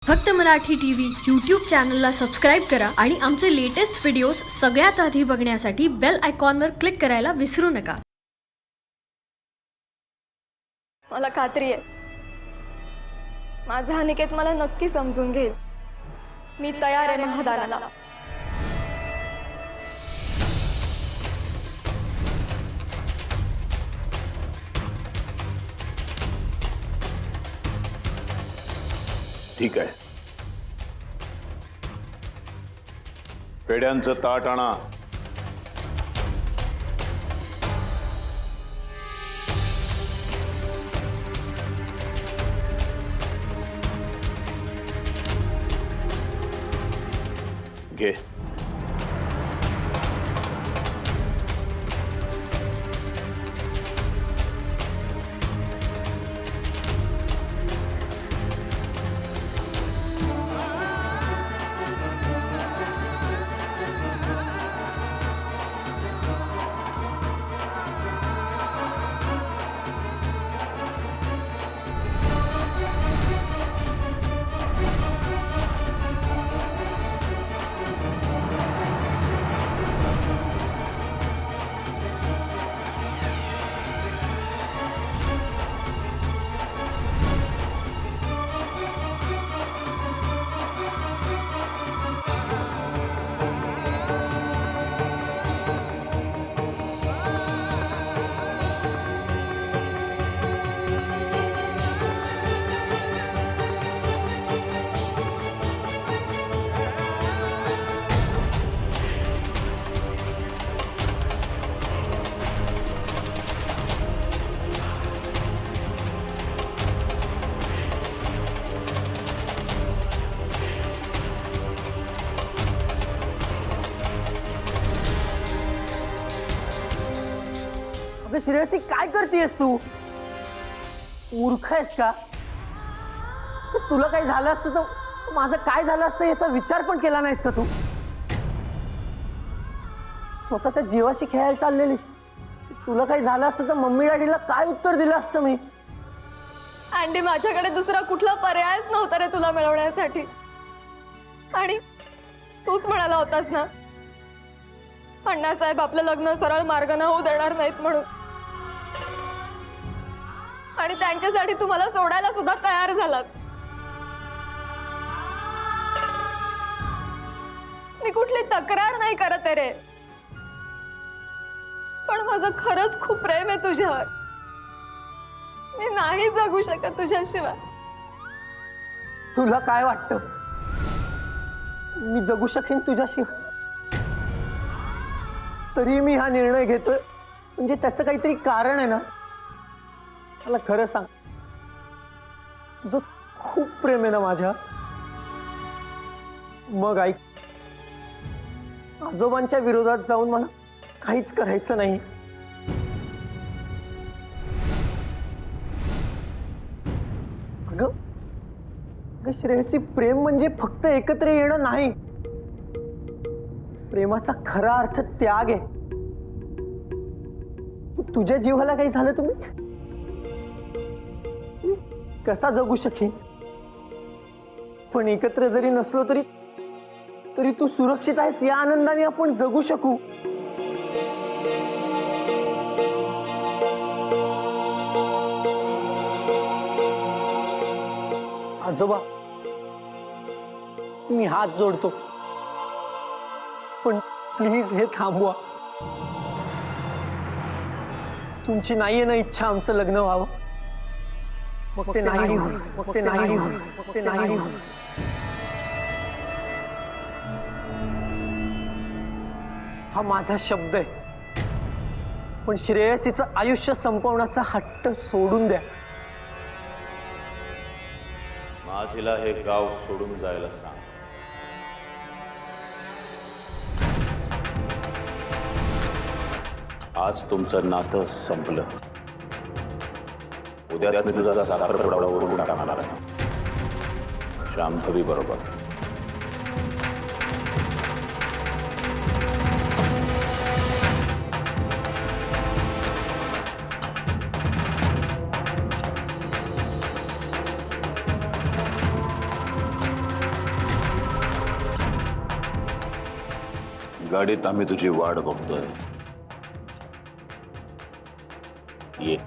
फक्त Marathi TV YouTube चॅनलला subscribe करा आणि आमचे लेटेस्ट व्हिडिओज सगळ्यात आधी बघण्यासाठी बेल आयकॉनवर क्लिक करायला विसरू नका। मला खात्री आहे माझा अनिकेत मला नक्की समजून घेईल। मी तयार आहे महादानाला। ठीक आहे, पेड्यांचं ताट आणा। घे। अबे सिरियसली काय करतेस तू? मूर्ख आहेस का? तुला काही झालं असतं तर माझं काय झालं असतं याचा विचार पण केला नाहीस का तू? स्वतःच्या जीवाशी खेळायला चाललेलीस। तुला काही झालं असतं तर मम्मी डॅडीला काय उत्तर दिलं असतं मी? अँडी, माझ्याकडे दुसरा कुठला पर्यायच नव्हता रे तुला मिळवण्यासाठी। आणि तूच म्हणाला होतास ना अण्णासाहेब आपलं लग्न सरळ मार्गाने होऊ देणार नाहीत म्हणून, आणि त्यांच्यासाठी तू मला सोडायला सुद्धा तयार झालास। मी कुठली तक्रार नाही करत आहे रे, पण माझं खरंच खूप प्रेम आहे तुझ्यावर। मी नाही जगू शकत तुझ्याशिवाय। तुला काय वाटतं मी जगू शकेन तुझ्याशिवाय? तरी मी हा निर्णय घेतोय म्हणजे त्याचं काहीतरी कारण आहे ना? मला खरं सांग, तुझं खूप प्रेम आहे ना माझ्या? मग ऐक, आजोबांच्या विरोधात जाऊन मला काहीच करायचं नाही। अगं श्रेयसी, प्रेम म्हणजे फक्त एकत्र येणं नाही। प्रेमाचा खरा अर्थ त्याग आहे। तुझ्या जीवाला काही झालं तुम्ही कसा जगू शकेन? पण एकत्र जरी नसलो तरी तरी तू सुरक्षित आहेस या आनंदाने आपण जगू शकू। आजोबा, मी हात जोडतो, पण प्लीज हे थांबवा। तुमची नाहीये ना इच्छा आमचं लग्न व्हावं? मग ते नाही होईल, मग ते नाही होईल, मग ते नाही होईल। हा माझा शब्द आहे, पण श्रेयसीचं आयुष्य संपवण्याचा हट्ट सोडून द्या। माझीला हे गाव सोडून जायला सांग। आज तुमचं नातं संपलं। उद्याच मी तुझा साखरपुडा उरवून टाकणार आहे, शांभवी बरोबर। गाडीत आम्ही तुझी वाट बघतोय. ये.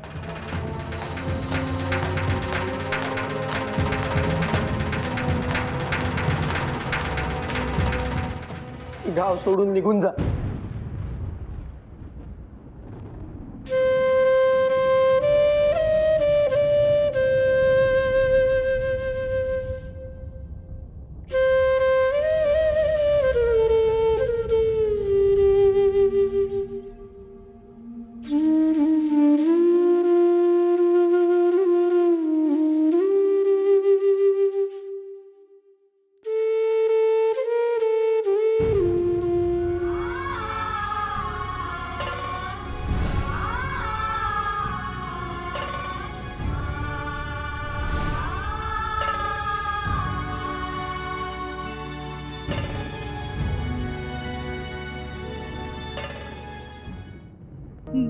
गाव सोडून निघून जा.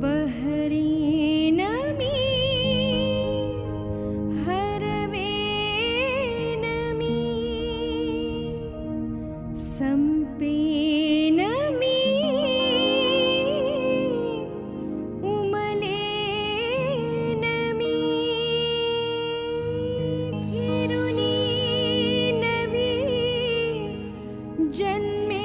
बहरीन मी हरवेन मी संपेन मी उमलेन मी फिरुनी नवी जन्मे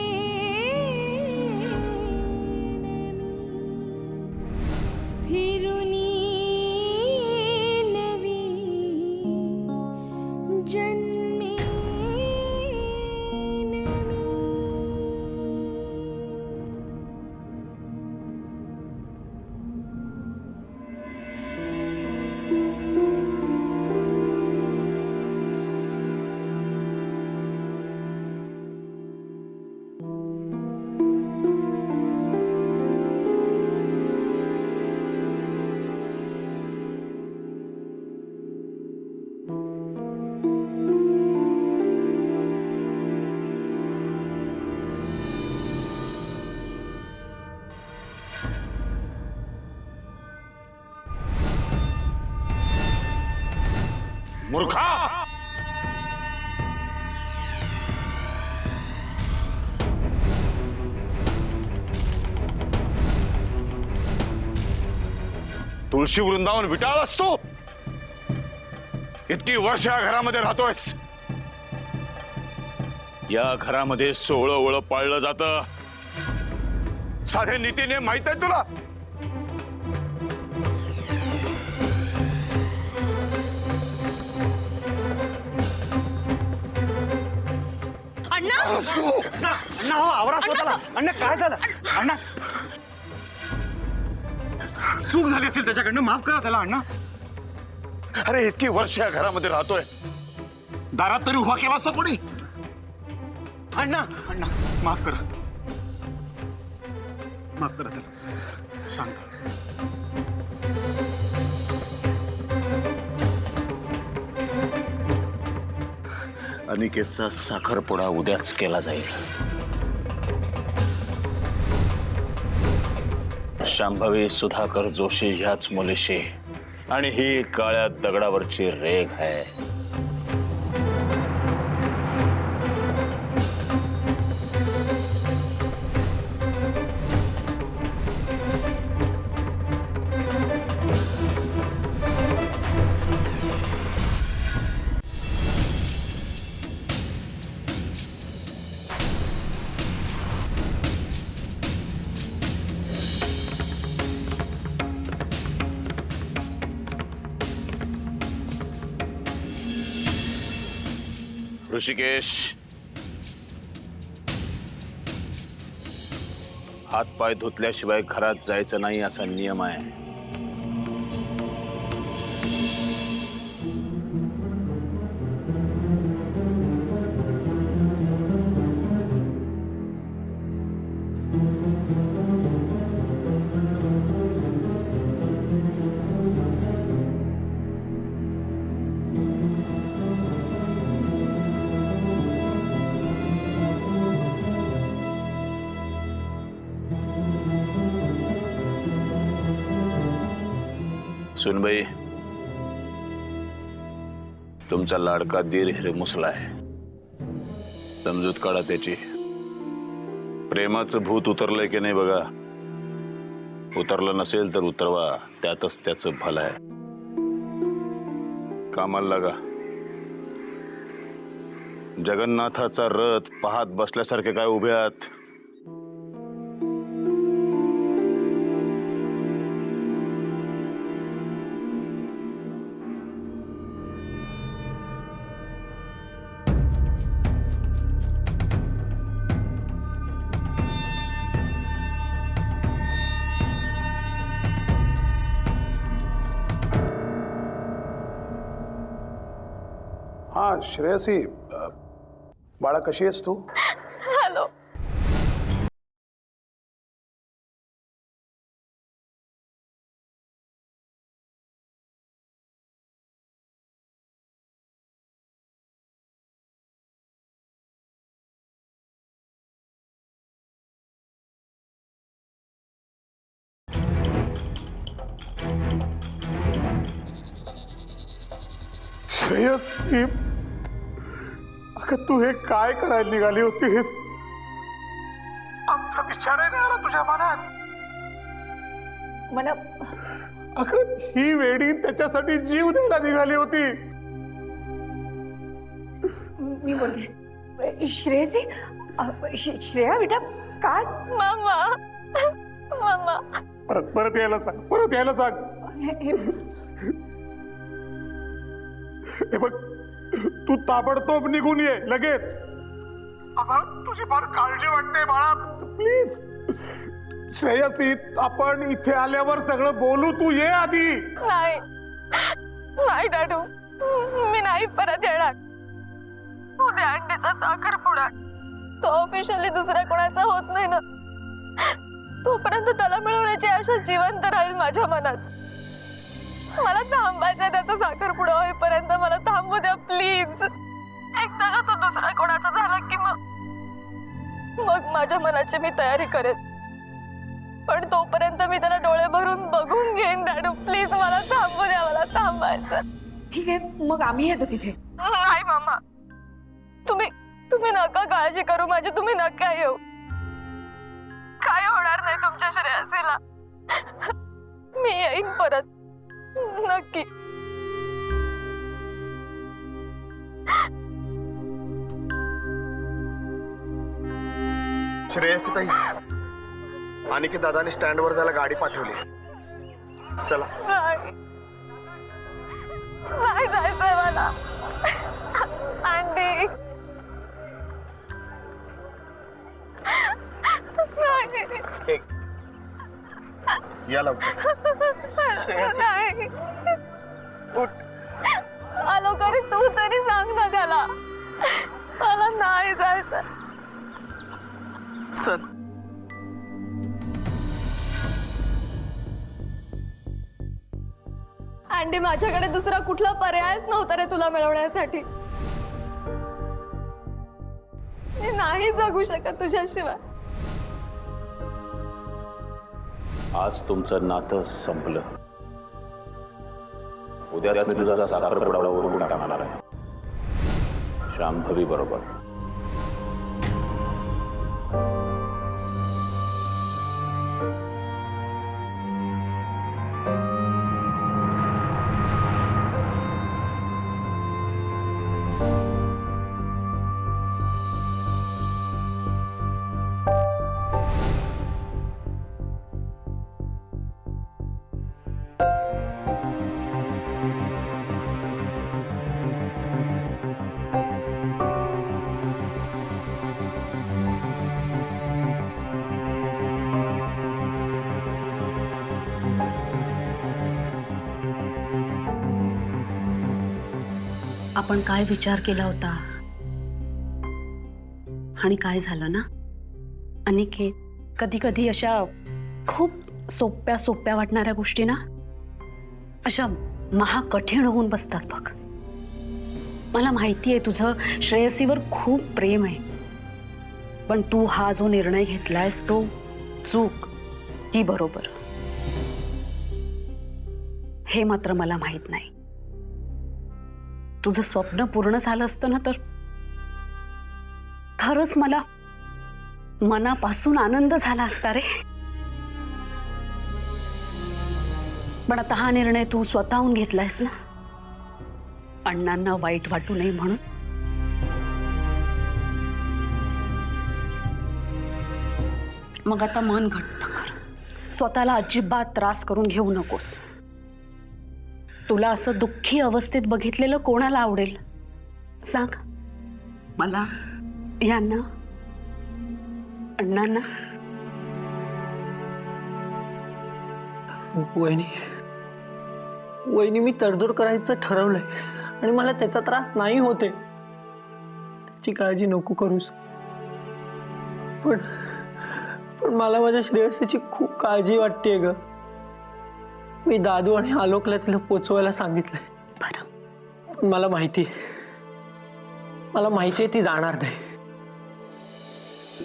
फिरुनी नवी जन्मे मूर्खा. तुळशी वृंदावन विटाळलास तू. इतकी वर्ष या घरामध्ये राहतोयस. या घरामध्ये सोहळं ओळं पाळलं जातं. साधे नीतीने माहित आहे तुला. अण्णा हो आवरा स्वतःला. अण्णा काय झालं? अण्णा चूक झाली असेल त्याच्याकडनं, माफ करा त्याला. अण्णा अरे इतकी वर्ष या घरामध्ये राहतोय. दारात तरी उभा केला असता कोणी. अण्णा अण्णा माफ करा, माफ करा त्याला. शांत. अनिकेतचा साखरपुडा उद्याच केला जाईल. शांभवी सुधाकर जोशी ह्याच मुलीशी, आणि ही काळ्या दगडावरची रेघ आहे. ऋषिकेश, हात पाय धुतल्याशिवाय घरात जायचं नाही असा नियम आहे. सुनबाई, तुमचा लाडका दीर हिरमुसला आहे. समजूत काढा त्याची. प्रेमाचं भूत उतरलंय की नाही बघा. उतरलं नसेल तर उतरवा, त्यातच त्याचं भलं आहे. कामाला लागा. जगन्नाथाचा रथ पाहत बसल्यासारखे काय उभे आहात? हा श्रेयसी, बाळा कशी आहेस तू? हॅलो. श्रेयसी, अगं तू हे काय करायला निघाली होतीस? आमचा विचार नाही आला तुझ्या मनात? मला अगं ही वेडी त्याच्यासाठी जीव द्यायला निघाली होती. मी बोलते श्रेयसी. श्रेया बेटा काय? मामा मामा परत परत यायला सांग, परत यायला सांग. हे बघ, तू ताबडतोब निघून ये लगेच. अगं तुझी फार काळजी वाटते बाळा, प्लीज. श्रेयसी, आपण इथे आल्यावर सगळं बोलू, तू ये आधी. नाही नाही दादू, मी नाही परत येणार. उद्या अंडीचा साखरपुडा, तो ऑफिशियली दुसऱ्या कोणाचा होत नाही ना. तोपर्यंत त्याला मिळवण्याची आशा जिवंत राहील माझ्या मनात. मला थांबायचं, त्याचा साखरपुडा होईपर्यंत मला थांबू द्या प्लीज. एकदा का तो दुसरा कोणाचा झाला की मग माझ्या मनाची मी तयारी करेन. पण तोपर्यंत मी त्याला डोळे भरून बघून घेईन. डॅडू प्लीज मला थांबू द्या, मला थांबायचं. ठीक आहे, मग आम्ही येतो तिथे. नाही मामा, तुम्ही नका काळजी करू माझी. तुम्ही नका येऊ. काय होणार नाही तुमच्या श्रेयसीला. मी येईन परत नक्की. श्रेयसी ताई, अनिकेत दादाने स्टँडवर जायला गाडी पाठवली. चला. नाही जायचंय मला. अंडी एक या लवकर. नाही. उठ. आलो तरी तू तरी सांग ना त्याला. मला नाही जायचं. चल. अंडी, माझ्याकडे दुसरा कुठला पर्यायच नव्हता रे तुला मिळवण्यासाठी. मी नाही जगू शकत तुझ्याशिवाय. आज तुमचं नातं संपलं. उद्याच मी तुझा साखरपुडा उरकून टाकणार आहे, शांभवी बरोबर. आपण काय विचार केला होता आणि काय झालं ना. अनिकेत, कधी कधी अशा खूप सोप्या सोप्या वाटणाऱ्या गोष्टी ना अशा महाकठीण होऊन बसतात बघ. मला माहिती आहे तुझं श्रेयसीवर खूप प्रेम आहे, पण तू हा जो निर्णय घेतलायस तो चूक की बरोबर हे मात्र मला माहित नाही. तुझं स्वप्न पूर्ण झालं असतं ना तर खरंच मनापासून आनंद झाला असता रे. पण आता हा निर्णय तू स्वतःहून घेतलायस ना, अण्णांना वाईट वाटू नये म्हणून. मग आता मन घट्ट कर, स्वतःला अजिबात त्रास करून घेऊ नकोस. तुला असं दुःखी अवस्थेत बघितलेलं कोणाला आवडेल सांग? मला, यांना, अण्णांना. वहिनी मी तडजोड करायचं ठरवलंय आणि मला त्याचा त्रास नाही होते, त्याची काळजी नको करूस. पण मला माझ्या श्रेयसीची खूप काळजी वाटते ग. मी दादू आणि आलोकला तिला पोचवायला सांगितलंय. बरं, मला माहितीये ती जाणार नाही.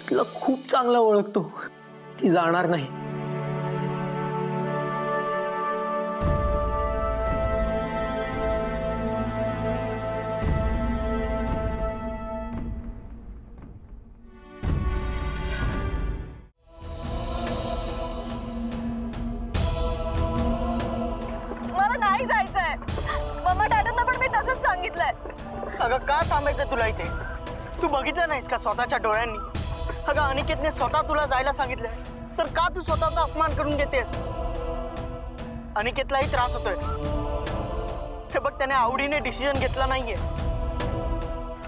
तिला खूप चांगला ओळखतो, ती जाणार नाही. मला नाही जायचंय. मम्मा डॅडींना पण मी तसंच सांगितलंय. अगं का थांबायचं तुला इथे? तू बघितलं नाहीस का स्वतःच्या डोळ्यांनी? अगं अनिकेतने स्वतः तुला जायला सांगितलंय, तर का तू स्वतःचा अपमान करून घेतेस? अनिकेतलाही त्रास होतोय. हे बघ, त्याने आवडीने डिसिजन घेतला नाहीये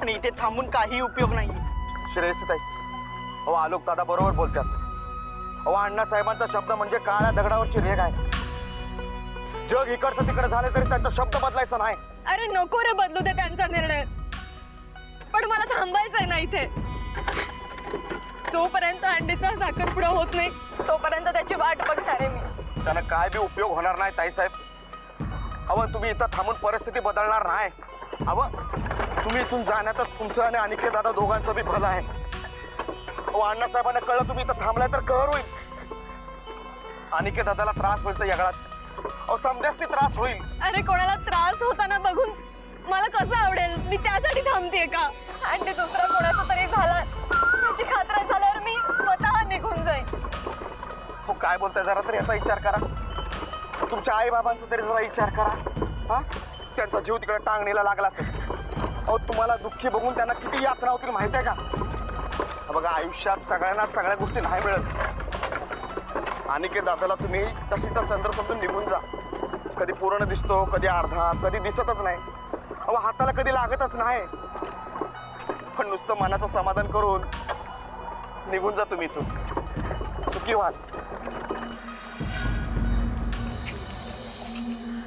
आणि इथे थांबून काही उपयोग नाहीये. श्रेयसीताई, अहो आलोक दादा बरोबर बोलतात. अहो अण्णासाहेबांचा शब्द म्हणजे काळ्या दगडावरची रेघ आहे. जग इकडचं तिकडे झालं तरी त्यांचा शब्द बदलायचा नाही. अरे नको रे बदलू दे त्यांचा निर्णय, पण मला थांबायचंय ना इथे. जोपर्यंत अंडीचा साखरपुडा होत नाही तोपर्यंत त्याची वाट बघणार आहे मी. त्याला काय बी उपयोग होणार नाही ताईसाहेब. अहो तुम्ही इथं थांबून परिस्थिती बदलणार नाही. अहो तुम्ही इथून जाण्यातच तुमचं आणि अनिकेत दादा दोघांचं बी भलं आहे. अहो अण्णासाहेबांना कळलं तुम्ही इथं थांबलाय तर कहर होईल. अनिकेत दादाला त्रास होईल तर वेगळाच. अहो समजाच त्रास होईल. अरे कोणाला त्रास होताना बघून मला कसं आवडेल? मी त्यासाठी थांबतेय का? आणि दुसरा कोणाचा तरी झाला त्याची खात्री झाल्यावर मी स्वतः निघून जाईन. हो काय बोलताय, जरा तरी याचा विचार करा. तुमच्या आई बाबांचा तरी जरा विचार करा. हा, त्यांचा जीव तिकडे टांगणीला लागला असेल. अहो तुम्हाला दुःखी बघून त्यांना किती यातना होतील माहिती आहे का? बघा आयुष्यात सगळ्यांना सगळ्या गोष्टी नाही मिळत. अनिकेत दादाला तुम्ही तशीचा चंद्र समजून निघून जा. कधी पूर्ण दिसतो, कधी अर्धा, कधी दिसतच नाही. अहो हाताला कधी लागतच नाही. पण नुसतं मनाचं समाधान करून निघून जा तुम्ही इथून. सुखी व्हाल.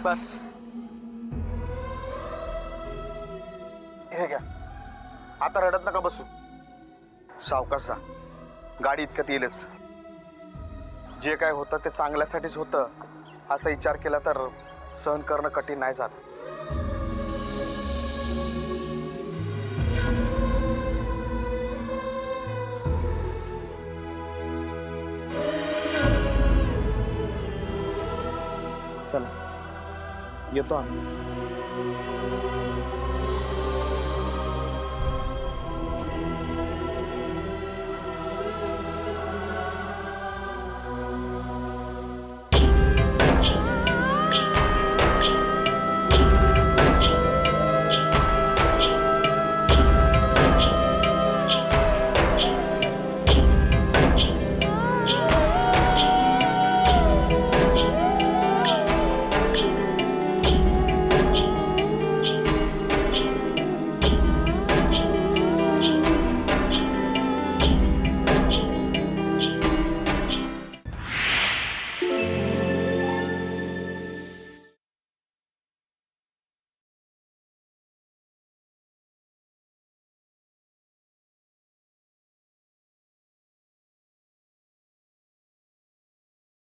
बस हे घ्या, आता रडत नका बसू. सावकाश जा, गाडी इतक्यात येईलच. जे काय होतं ते चांगल्यासाठीच होतं असा विचार केला तर सहन करणं कठीण नाही जात. चला येतो आम्ही.